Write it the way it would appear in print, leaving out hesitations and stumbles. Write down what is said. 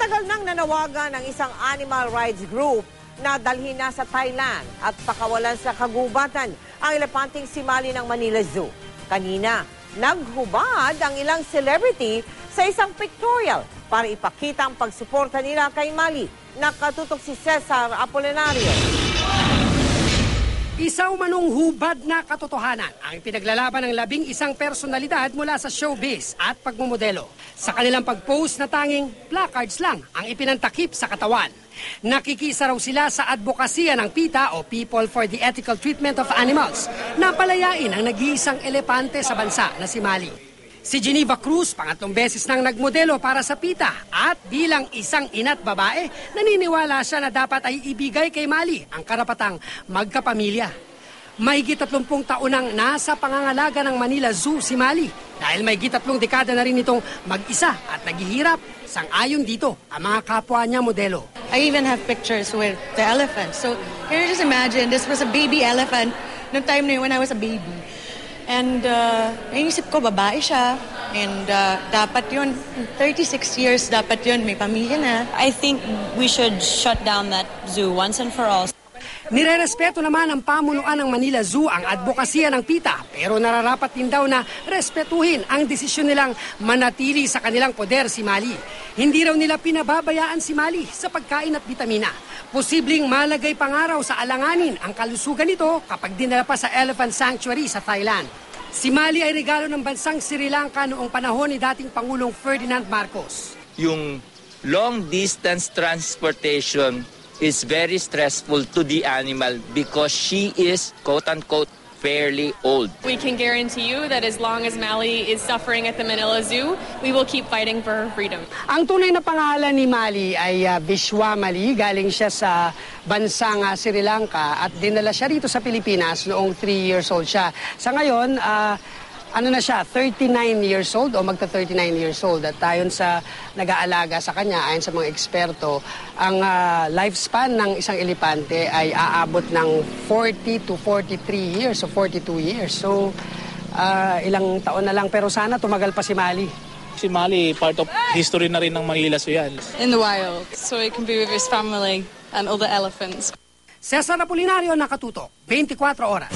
Matagal nang nanawagan ng isang animal rights group na dalhin na sa Thailand at pakawalan sa kagubatan ang elepanteng si Mali ng Manila Zoo. Kanina, naghubad ang ilang celebrity sa isang pictorial para ipakita ang pagsuporta nila kay Mali. Nakatutok si Cesar Apolinario. Isa umanong hubad na katotohanan ang pinaglalaban ng 11 personalidad mula sa showbiz at pagmumodelo. Sa kanilang pag-post na tanging placards lang ang ipinantakip sa katawan. Nakikisa raw sila sa advokasya ng PETA o People for the Ethical Treatment of Animals na palayain ang nag-iisang elepante sa bansa na si Mali. Si Geneva Cruz, pangatlong beses nang nagmodelo para sa PETA at bilang isang ina't babae, naniniwala siya na dapat ay ibigay kay Mali ang karapatang magkapamilya. Mahigit 30 taon nang nasa pangangalaga ng Manila Zoo si Mali dahil mahigit 3 dekada na rin itong mag-isa at naghihirap. Sang-ayon dito ang mga kapwa niya modelo. I even have pictures with the elephant. So can you just imagine, this was a baby elephant noong time na yun when I was a baby. And naisip ko, babae siya. And dapat yun, 36 years, dapat yun, may pamilya na. I think we should shut down that zoo once and for all. Nirerespeto naman ng pamunuan ng Manila Zoo ang advokasya ng PETA pero nararapat din daw na respetuhin ang desisyon nilang manatili sa kanilang poder si Mali. Hindi raw nila pinababayaan si Mali sa pagkain at bitamina. Posibleng malagay pangaraw sa alanganin ang kalusugan nito kapag dinala pa sa Elephant Sanctuary sa Thailand. Si Mali ay regalo ng bansang Sri Lanka noong panahon ni dating Pangulong Ferdinand Marcos. Yung long-distance transportation is very stressful to the animal because she is, quote-unquote, fairly old. We can guarantee you that as long as Mali is suffering at the Manila Zoo, we will keep fighting for her freedom. Ang tunay na pangalan ni Mali ay Vishwa Mali. Galing siya sa bansang Sri Lanka at dinala siya rito sa Pilipinas noong 3 years old siya. Sa ngayon, ano na siya, 39 years old o magta-39 years old. At ayon sa nag-aalaga sa kanya, ayon sa mga eksperto, ang lifespan ng isang elepante ay aabot ng 40 to 43 years o 42 years. So, ilang taon na lang. Pero sana tumagal pa si Mali. Si Mali, part of history na rin ng Manila Zoo yan. In the wild, so he can be with his family and all the elephants. Cesar Apolinario, Nakatutok, 24 Oras.